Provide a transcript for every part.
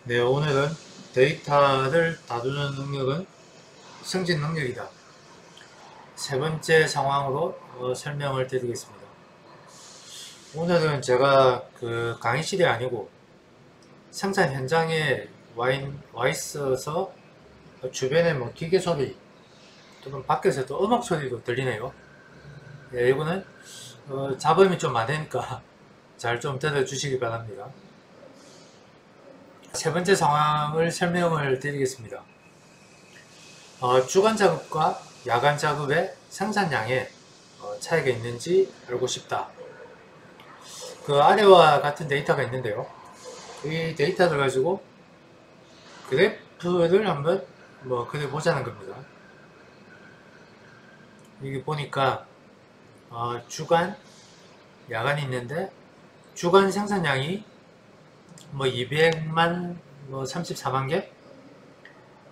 네, 오늘은 데이터를 다루는 능력은 승진 능력이다. 세 번째 상황으로 설명을 드리겠습니다. 오늘은 제가 그 강의실이 아니고 생산 현장에 와 있어서 주변에 뭐 기계 소리 또는 밖에서도 음악 소리도 들리네요. 네, 이거는 잡음이 좀 많으니까 잘 좀 들어주시기 바랍니다. 세 번째 상황을 설명을 드리겠습니다. 주간 작업과 야간 작업의 생산량에 차이가 있는지 알고 싶다. 그 아래와 같은 데이터가 있는데요. 이 데이터를 가지고 그래프를 한번 그려보자는 겁니다. 여기 보니까 주간, 야간이 있는데 주간 생산량이 200만 34만 개,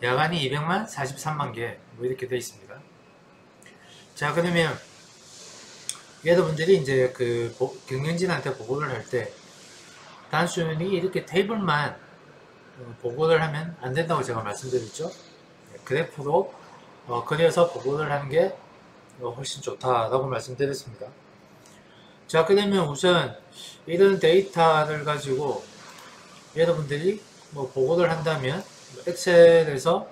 야간이 200만 43만 개 이렇게 되어 있습니다. 자, 그러면 여러분들이 이제 그 경영진한테 보고를 할 때 단순히 이렇게 테이블만 보고를 하면 안 된다고 제가 말씀드렸죠. 그래프로 그려서 보고를 하는 게 훨씬 좋다라고 말씀드렸습니다. 자, 그러면 우선 이런 데이터를 가지고 여러분들이 보고를 한다면 엑셀에서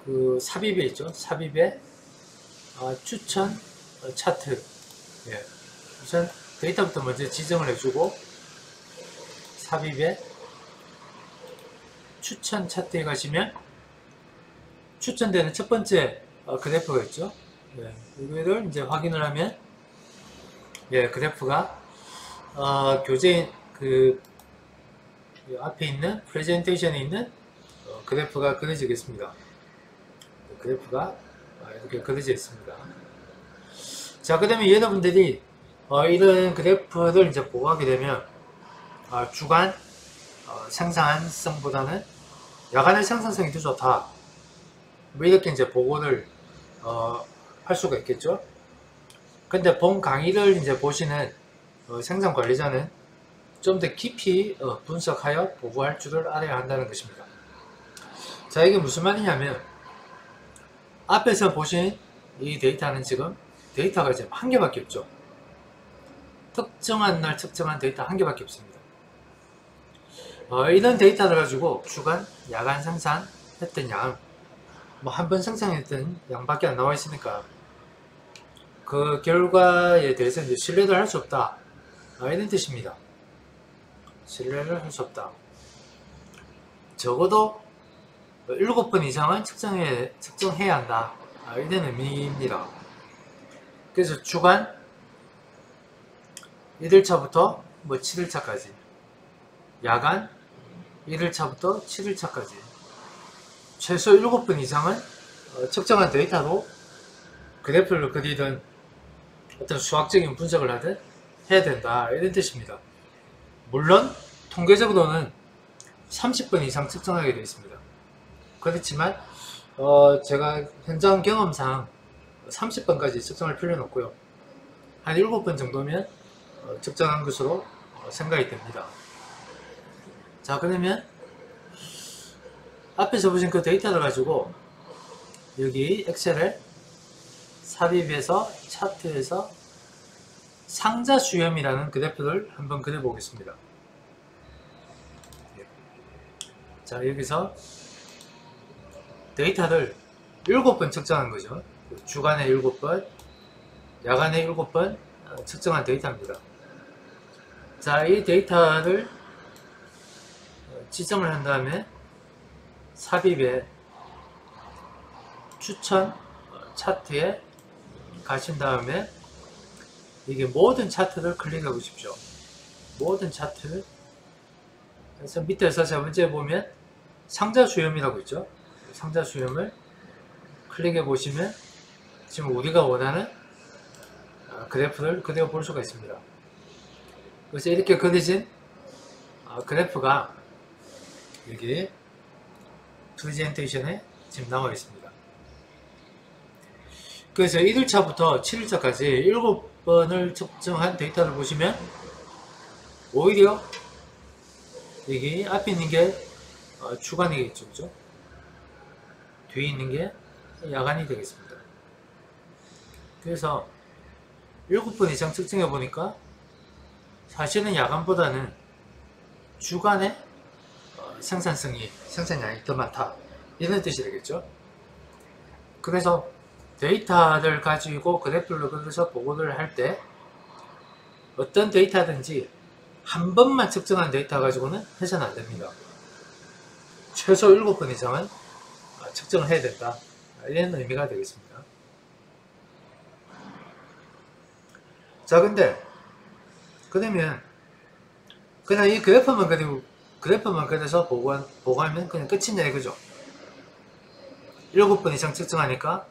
그 삽입에 있죠. 삽입에 추천 차트. 예. 우선 데이터부터 먼저 지정을 해주고 삽입에 추천 차트에 가시면 추천되는 첫 번째 그래프가 있죠. 예. 이거를 이제 확인을 하면 그래프가 교재 그 앞에 있는 프레젠테이션에 있는 그래프가 그려지겠습니다. 그래프가 이렇게 그려져 있습니다. 자, 그러면 여러분들이 이런 그래프를 이제 보고하게 되면 주간 생산성보다는 야간의 생산성이 더 좋다. 이렇게 이제 보고를 할 수가 있겠죠. 근데 본 강의를 이제 보시는 생산 관리자는 좀 더 깊이 분석하여 보고할 줄을 알아야 한다는 것입니다. 자, 이게 무슨 말이냐면 앞에서 보신 이 데이터는 지금 데이터가 지금 한 개밖에 없죠. 특정한 날 특정한 데이터 한 개밖에 없습니다. 이런 데이터를 가지고 주간, 야간 생산했던 양, 한 번 생산했던 양밖에 안 나와 있으니까 그 결과에 대해서 이제 신뢰를 할 수 없다. 이런 뜻입니다. 신뢰를 할 수 없다. 적어도 7번 이상은 측정해야 한다. 이런 의미입니다. 그래서 주간 1일차부터 7일차까지, 야간 1일차부터 7일차까지 최소 7번 이상은 측정한 데이터로 그래프를 그리든 어떤 수학적인 분석을 하든 해야 된다. 이런 뜻입니다. 물론 통계적으로는 30번 이상 측정하게 되어 있습니다. 그렇지만 제가 현장 경험상 30번까지 측정할 필요는 없고요. 한 7번 정도면 측정한 것으로 생각이 됩니다. 자, 그러면 앞에서 보신 그 데이터를 가지고 여기 엑셀에 삽입해서 차트에서 상자 수렴이라는 그래프를 한번 그려보겠습니다. 자, 여기서 데이터를 7번 측정한 거죠. 주간에 7번, 야간에 7번 측정한 데이터입니다. 자, 이 데이터를 지정을 한 다음에 삽입에 추천 차트에 가신 다음에 이게 모든 차트를 클릭해 보십시오. 모든 차트. 그래서 밑에서 세 번째 보면 상자 수렴이라고 있죠. 상자 수렴을 클릭해 보시면 지금 우리가 원하는 그래프를 그려 볼 수가 있습니다. 그래서 이렇게 그려진 그래프가 여기 프레젠테이션에 지금 나와 있습니다. 그래서 1일차부터 7일차까지 7번을 측정한 데이터를 보시면 오히려 여기 앞에 있는 게 주간이겠죠, 그죠? 뒤에 있는 게 야간이 되겠습니다. 그래서 7번 이상 측정해 보니까 사실은 야간보다는 주간에 생산량이 더 많다, 이런 뜻이 되겠죠. 그래서 데이터를 가지고 그래프를 그려서 보고를 할 때 어떤 데이터든지 한 번만 측정한 데이터 가지고는 해서는 안 됩니다. 최소 7번 이상은 측정을 해야 된다, 이런 의미가 되겠습니다. 자, 근데 그러면 그냥 이 그래프만 그려서 보고하면 그냥 끝이냐 이거죠. 7번 이상 측정하니까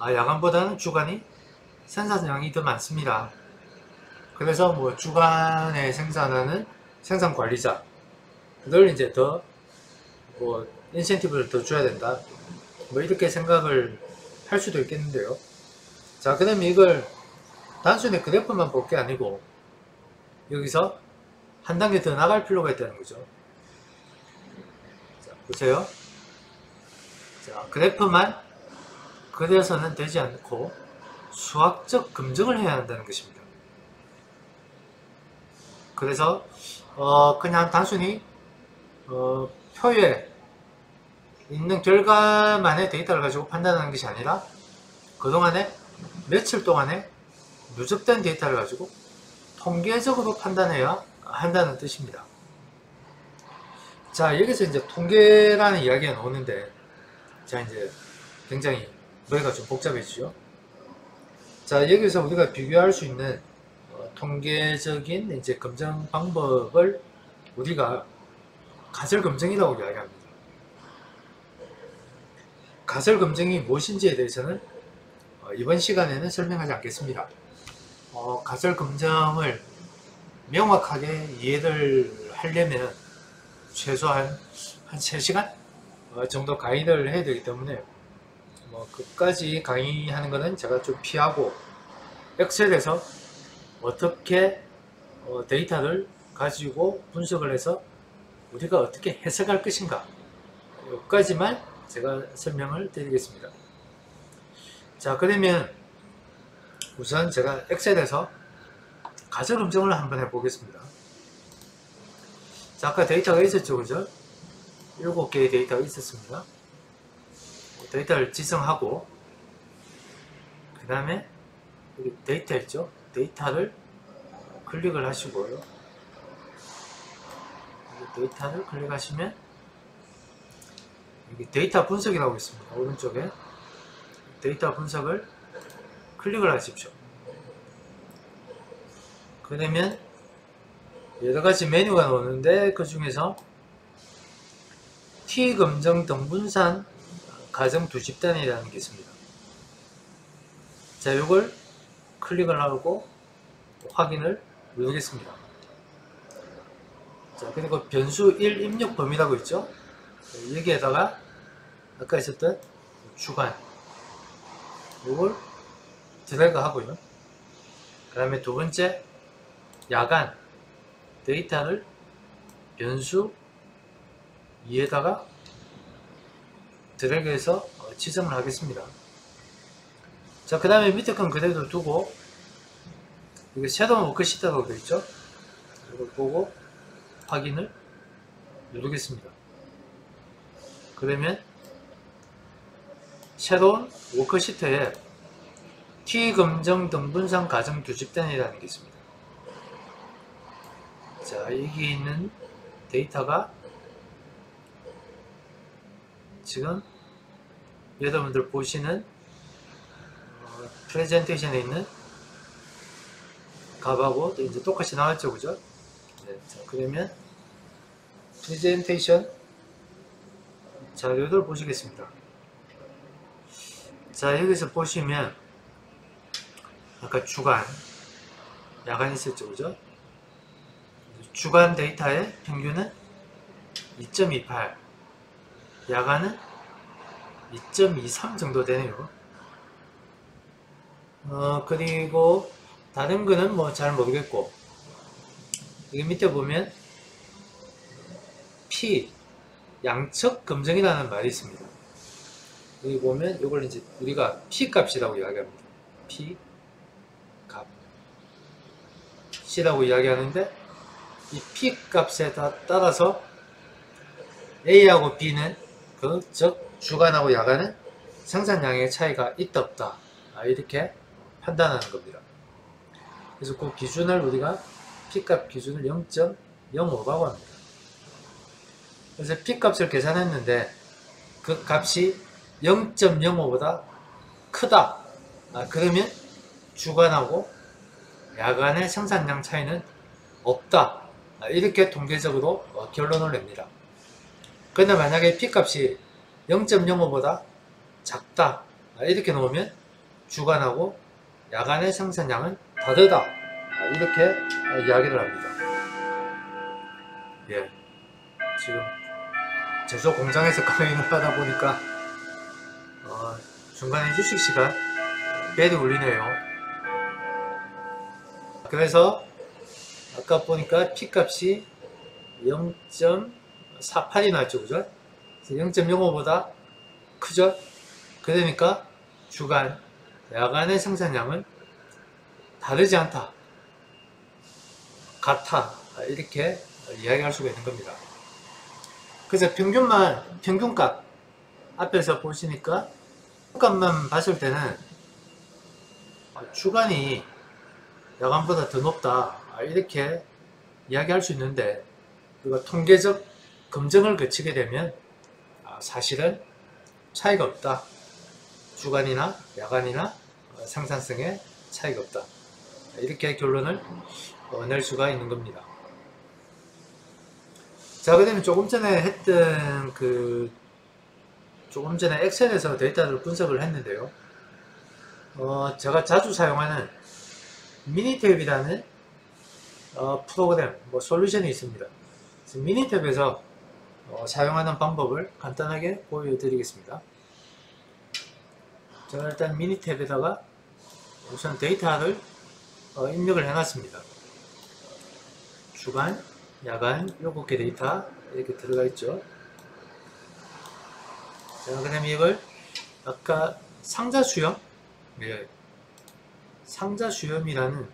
야간보다는 주간이 생산량이 더 많습니다. 그래서 뭐 주간에 생산하는 생산관리자를 이제 더 인센티브를 더 줘야 된다, 뭐 이렇게 생각을 할 수도 있겠는데요. 자, 그러면 이걸 단순히 그래프만 볼 게 아니고 여기서 한 단계 더 나갈 필요가 있다는 거죠. 자, 보세요. 자, 그래프만 그려서는 되지 않고 수학적 검증을 해야 한다는 것입니다. 그래서 그냥 단순히 표에 있는 결과만의 데이터를 가지고 판단하는 것이 아니라 그동안에 며칠 동안에 누적된 데이터를 가지고 통계적으로 판단해야 한다는 뜻입니다. 자, 여기서 이제 통계라는 이야기가 나오는데, 자, 이제 굉장히 머리가 좀 복잡해지죠. 자, 여기서 우리가 비교할 수 있는 통계적인 이제 검증 방법을 우리가 가설 검증이라고 이야기합니다. 가설 검증이 무엇인지에 대해서는 이번 시간에는 설명하지 않겠습니다. 가설 검증을 명확하게 이해를 하려면 최소한 한 3시간 정도 강의를 해야 되기 때문에 끝까지 강의하는 것은 제가 좀 피하고 엑셀에서 어떻게 데이터를 가지고 분석을 해서 우리가 어떻게 해석할 것인가, 여기까지만 제가 설명을 드리겠습니다. 자, 그러면 우선 제가 엑셀에서 가설 검증을 한번 해보겠습니다. 자, 아까 데이터가 있었죠, 그죠? 7개의 데이터가 있었습니다. 데이터를 지정하고 그 다음에 여기 데이터 있죠? 데이터를 클릭을 하시고요. 데이터를 클릭하시면 여기 데이터 분석이라고 있습니다. 오른쪽에 데이터 분석을 클릭을 하십시오. 그러면 여러가지 메뉴가 나오는데 그 중에서 T검증 등분산 가정 두 집단이라는 게 있습니다. 자, 이걸 클릭을 하고 확인을 누르겠습니다. 자, 그리고 변수 1 입력 범위라고 있죠. 여기에다가 아까 있었던 주간 이걸 드래그 하고요. 그 다음에 두 번째 야간 데이터를 변수 2에다가 드래그해서 지정을 하겠습니다. 자, 그 다음에 밑에 건 그대로 두고 이거 섀도우 워크시트라고 되어 있죠. 이걸 보고 확인을 누르겠습니다. 그러면 섀도우 워크시트에 T검증 등분산 가정 두 집단이라는 게 있습니다. 자, 여기 있는 데이터가 지금 여러분들 보시는 프레젠테이션에 있는 값하고 이제 똑같이 나왔죠, 그죠? 네, 자, 그러면 프레젠테이션 자료를 보시겠습니다. 자, 여기서 보시면 아까 주간, 야간 있었죠, 그죠? 주간 데이터의 평균은 2.28, 야간은 2.23 정도 되네요. 그리고 다른 거는 뭐 잘 모르겠고, 여기 밑에 보면 P 양측 검증이라는 말이 있습니다. 여기 보면 이걸 이제 우리가 P 값이라고 이야기합니다. P 값 C라고 이야기하는데, 이 P 값에 따라서 A하고 B는 즉 주간하고 야간은 생산량의 차이가 있다 없다, 이렇게 판단하는 겁니다. 그래서 그 기준을 우리가 P값 기준을 0.05라고 합니다. 그래서 P값을 계산했는데 그 값이 0.05보다 크다, 그러면 주간하고 야간의 생산량 차이는 없다, 이렇게 통계적으로 결론을 냅니다. 그런데 만약에 P값이 0.05보다 작다, 이렇게 놓으면 주간하고 야간의 생산량은 다르다, 이렇게 이야기를 합니다. 예, 지금 제조 공장에서 강의를 하다 보니까 중간에 휴식 시간 벨이 울리네요. 그래서 아까 보니까 P값이 0.48이 나왔죠, 그죠? 0.05보다 크죠? 그러니까 주간, 야간의 생산량은 다르지 않다, 같아, 이렇게 이야기할 수가 있는 겁니다. 그래서 평균값 앞에서 보시니까 값만 봤을 때는 주간이 야간보다 더 높다, 이렇게 이야기할 수 있는데, 우리가 통계적 검증을 거치게 되면 사실은 차이가 없다, 주간이나 야간이나 생산성에 차이가 없다, 이렇게 결론을 낼 수가 있는 겁니다. 자, 그 다음에 조금 전에 했던 조금 전에 엑셀에서 데이터를 분석을 했는데요. 제가 자주 사용하는 미니탭이라는 프로그램, 솔루션이 있습니다. 미니탭에서 사용하는 방법을 간단하게 보여드리겠습니다. 제가 일단 미니탭에다가 우선 데이터를 입력을 해놨습니다. 주간, 야간 7개 데이터 이렇게 들어가 있죠. 자, 그 다음에 이걸 아까 상자 수염, 상자 수염이라는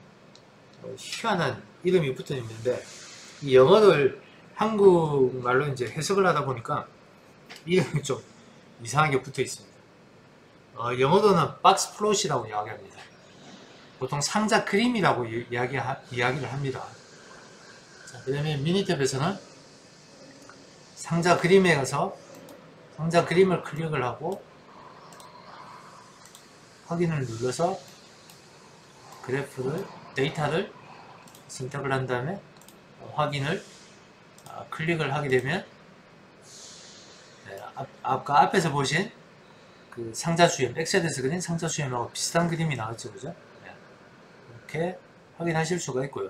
희한한 이름이 붙어 있는데, 이 영어를 한국말로 이제 해석을 하다 보니까 이름이 좀 이상하게 붙어 있습니다. 영어로는 박스 플롯이라고 이야기합니다. 보통 상자 그림이라고 이야기를 합니다. 그 다음에 미니탭에서는 상자 그림에 가서 상자 그림을 클릭을 하고 확인을 눌러서 그래프를, 데이터를 선택을 한 다음에 확인을 클릭을 하게 되면, 아까 앞에서 보신 그 상자 수염, 엑셀에서 그린 상자 수염하고 비슷한 그림이 나왔죠, 그죠? 이렇게 확인하실 수가 있고요.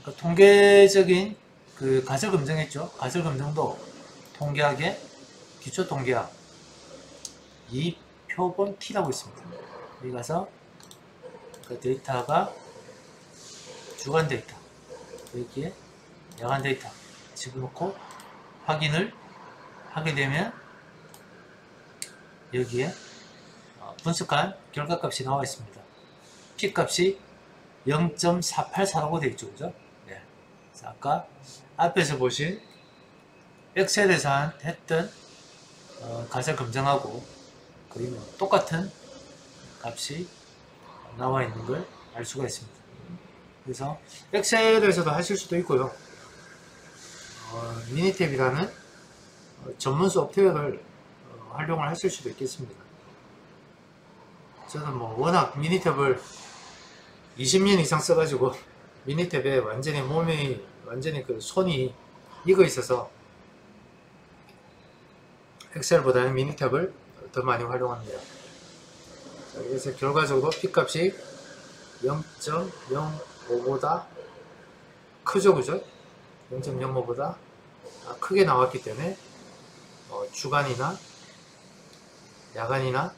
그러니까 통계적인 그 가설 검증했죠. 가설 검증도 통계학의 기초 통계학 이 표본 T라고 있습니다. 여기 가서 그 데이터가 주간 데이터, 여기에 야간 데이터 집어넣고 확인을 하게 되면 여기에 분석한 결과값이 나와 있습니다. P값이 0.484라고 되어 있죠, 그죠? 네. 아까 앞에서 보신 엑셀에서 했던 가설 검증하고 거의 똑같은 값이 나와 있는 걸 알 수가 있습니다. 그래서 엑셀에서도 하실 수도 있고요. 미니탭이라는 전문 소프트웨어를 활용을 하실 수도 있겠습니다. 저는 워낙 미니탭을 20년 이상 써가지고 미니탭에 완전히 그 손이 익어 있어서 엑셀보다는 미니탭을 더 많이 활용합니다. 자, 그래서 결과적으로 P값이 0.05보다 크죠, 그죠? 0.05보다 크게 나왔기 때문에 주간이나 야간이나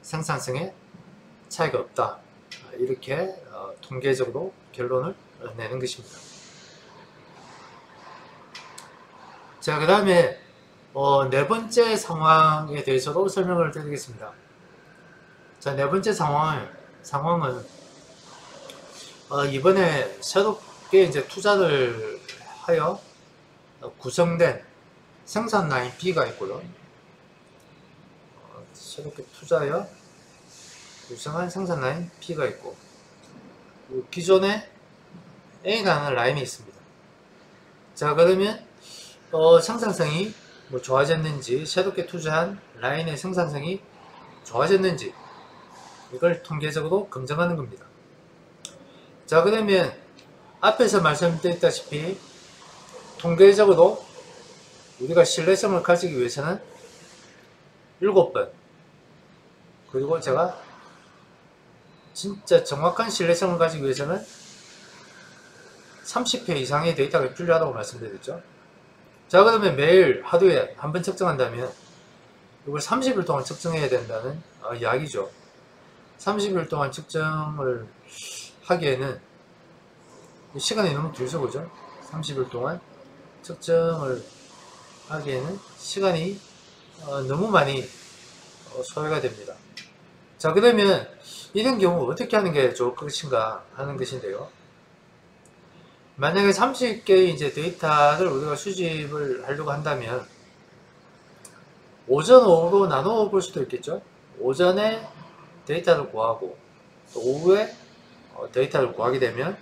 생산성에 차이가 없다, 이렇게 통계적으로 결론을 내는 것입니다. 자, 그 다음에 네 번째 상황에 대해서도 설명을 드리겠습니다. 자, 네 번째 상황은 이번에 새롭게 이제 투자를 하여 구성된 생산 라인 B가 있고요. 새롭게 투자하여 구성한 생산 라인 B가 있고, 기존에 A라는 라인이 있습니다. 자, 그러면 생산성이 뭐 좋아졌는지, 새롭게 투자한 라인의 생산성이 좋아졌는지, 이걸 통계적으로 검증하는 겁니다. 자, 그러면 앞에서 말씀드렸다시피 통계적으로 우리가 신뢰성을 가지기 위해서는 7번, 그리고 제가 진짜 정확한 신뢰성을 가지기 위해서는 30회 이상의 데이터가 필요하다고 말씀드렸죠. 자, 그러면 매일 하루에 한 번 측정한다면 이걸 30일 동안 측정해야 된다는 이야기죠. 30일 동안 측정을 하기에는 시간이 너무 길죠, 그죠? 30일 동안 측정을 하기에는 시간이 너무 많이 소요가 됩니다. 자, 그러면 이런 경우 어떻게 하는 게 좋을 것인가 하는 것인데요. 만약에 30개의 이제 데이터를 우리가 수집을 하려고 한다면 오전, 오후로 나누어 볼 수도 있겠죠. 오전에 데이터를 구하고 또 오후에 데이터를 구하게 되면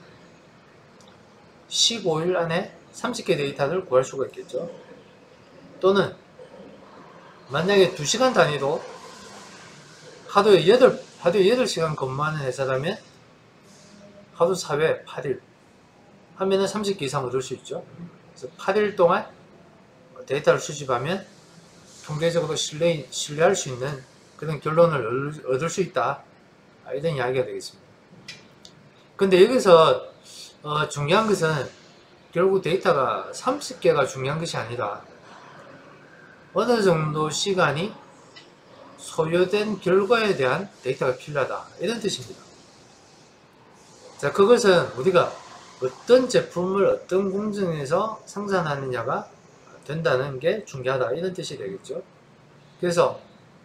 15일 안에 30개 데이터를 구할 수가 있겠죠. 또는 만약에 2시간 단위로 하루에 8시간 근무하는 회사라면 하루 4회 8일 하면은 30개 이상 얻을 수 있죠. 그래서 8일 동안 데이터를 수집하면 통계적으로 신뢰할 수 있는 그런 결론을 얻을 수 있다, 이런 이야기가 되겠습니다. 근데 여기서 중요한 것은 결국 데이터가 30개가 중요한 것이 아니라 어느 정도 시간이 소요된 결과에 대한 데이터가 필요하다, 이런 뜻입니다. 자, 그것은 우리가 어떤 제품을 어떤 공정에서 생산하느냐가 된다는 게 중요하다, 이런 뜻이 되겠죠. 그래서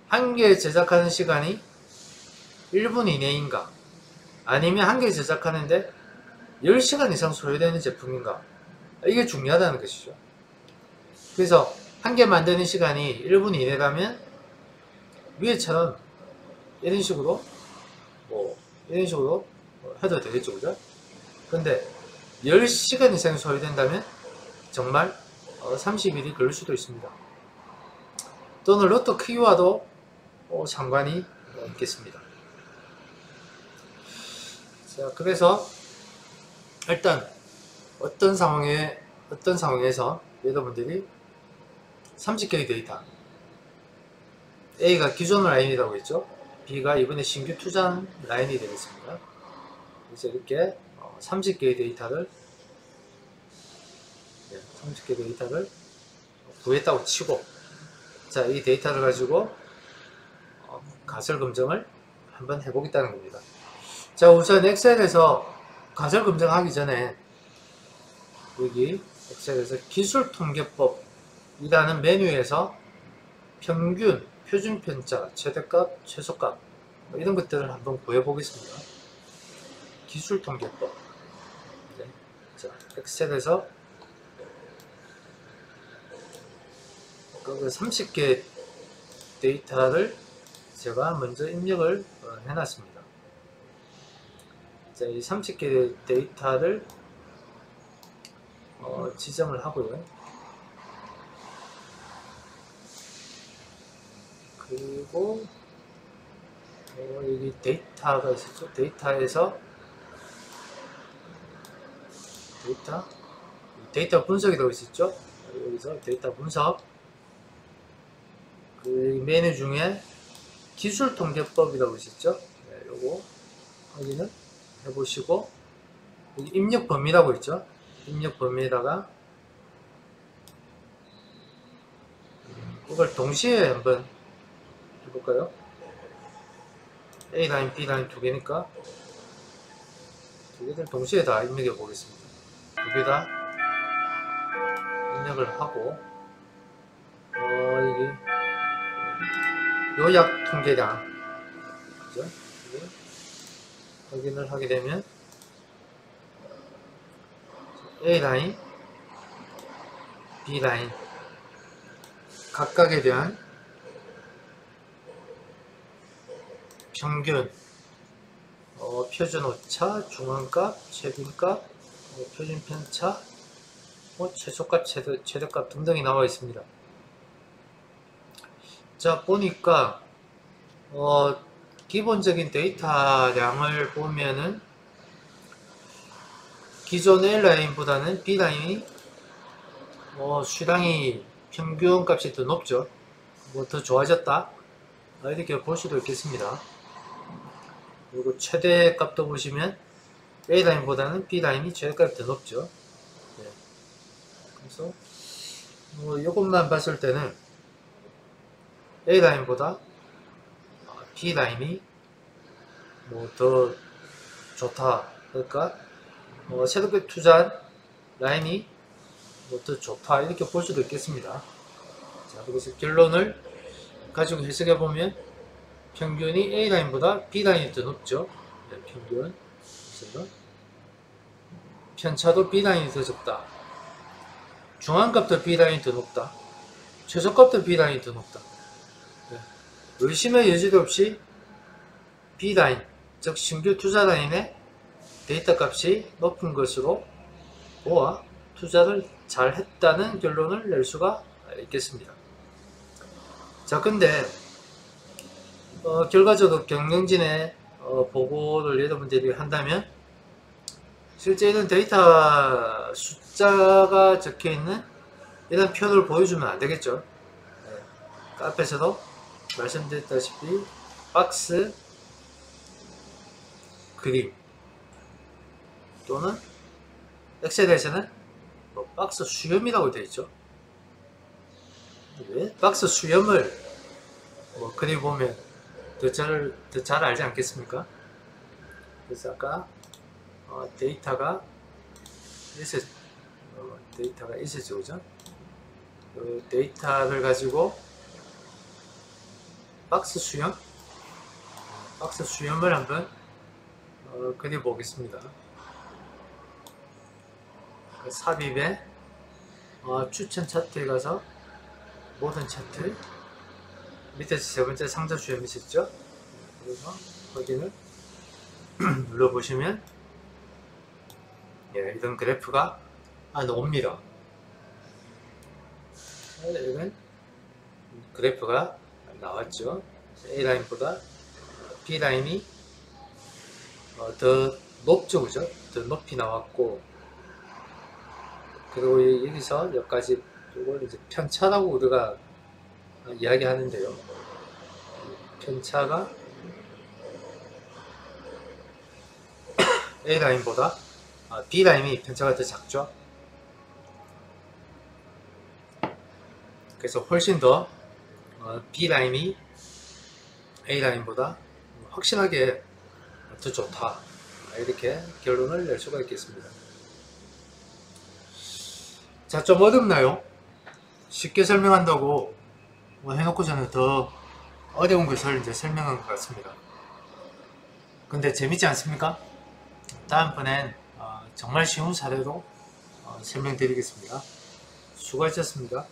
한 개 제작하는 시간이 1분 이내인가, 아니면 한 개 제작하는데 10시간 이상 소요되는 제품인가, 이게 중요하다는 것이죠. 그래서 한 개 만드는 시간이 1분 이내라면 위에처럼 이런 식으로 해도 되겠죠, 그죠? 근데 10시간 이상 소요된다면 정말 30일이 걸릴 수도 있습니다. 또는 로또 크기와도 상관이 있겠습니다. 자, 그래서 일단 어떤 상황에서 여러분들이 30개의 데이터, A가 기존 라인이라고 했죠. B가 이번에 신규 투자 라인이 되겠습니다. 그래서 이렇게 30개의 데이터를 구했다고 치고, 자, 이 데이터를 가지고 가설 검증을 한번 해보겠다는 겁니다. 자, 우선 엑셀에서 가설 검증하기 전에 여기 엑셀에서 기술 통계법이라는 메뉴에서 평균, 표준 편차, 최대값, 최소값, 이런 것들을 한번 구해 보겠습니다. 기술 통계법. 네. 자, 엑셀에서 그 30개 데이터를 제가 먼저 입력을 해놨습니다. 자, 이 30개 데이터를 지정을 하고요. 그리고 여기 데이터가 있었죠. 데이터에서 데이터 분석이라고 있었죠. 여기서 데이터 분석, 그 메뉴 중에 기술 통계법이라고 있었죠. 네, 요거 확인을 해보시고, 여기 입력 범위라고 있죠. 입력 범위에다가 이걸 동시에 한번 해볼까요? A라인, B라인 두 개니까 두 개를 동시에 다 입력해 보겠습니다. 두 개 다 입력을 하고, 이게 요약 통계량, 그죠? 이게 확인을 하게 되면 A라인, B라인 각각에 대한 평균, 표준 오차, 중앙값, 최빈값, 표준 편차, 최소값, 최대값 등등이 나와 있습니다. 자, 보니까 기본적인 데이터량을 보면은 기존 A라인보다는 B라인이 수량이 평균 값이 더 높죠. 더 좋아졌다, 이렇게 볼 수도 있겠습니다. 그리고 최대값도 보시면 A라인보다는 B라인이 최대값이 더 높죠. 네. 그래서 이것만 봤을 때는 A라인보다 B라인이 더 좋다, 그러니까 새롭게 투자한 라인이 더 좋다, 이렇게 볼 수도 있겠습니다. 자, 그래서 결론을 가지고 해석해 보면 평균이 A라인보다 B라인이 더 높죠. 네, 평균. 그래서 편차도 B라인이 더 적다. 중앙값도 B라인이 더 높다. 최소값도 B라인이 더 높다. 네. 의심의 여지도 없이 B라인, 즉 신규 투자 라인의 데이터 값이 높은 것으로 보아 투자를 잘 했다는 결론을 낼 수가 있겠습니다. 자, 근데 결과적으로 경영진의 보고를 여러분들이 한다면 실제는 데이터 숫자가 적혀있는 이런 표를 보여주면 안되겠죠. 네. 앞에서도 말씀드렸다시피 박스 그림 또는 엑셀에서는 박스 수염이라고 되어 있죠. 왜 박스 수염을 그려보면 더 잘 알지 않겠습니까? 그래서 아까 데이터가 있었죠, 그죠? 그 데이터를 가지고 박스 수염을 한번 그려보겠습니다. 그 삽입에 추천 차트에 가서 모든 차트 밑에서 세 번째 상자 수염이 있었죠. 그래서 확인을 눌러보시면 이런 그래프가 나옵니다. 이런 그래프가 나왔죠. A라인보다 B라인이 더 높죠, 그죠? 더 높이 나왔고, 그리고 여기서 여기까지 이걸 이제 편차라고 우리가 이야기하는데요. 편차가 A라인보다 B라인이 편차가 더 작죠. 그래서 훨씬 더 B라인이 A라인보다 확실하게 더 좋다, 이렇게 결론을 낼 수가 있겠습니다. 자, 좀 어렵나요? 쉽게 설명한다고 해놓고 저는 더 어려운 것을 이제 설명한 것 같습니다. 근데 재밌지 않습니까? 다음번엔 정말 쉬운 사례로 설명드리겠습니다. 수고하셨습니다.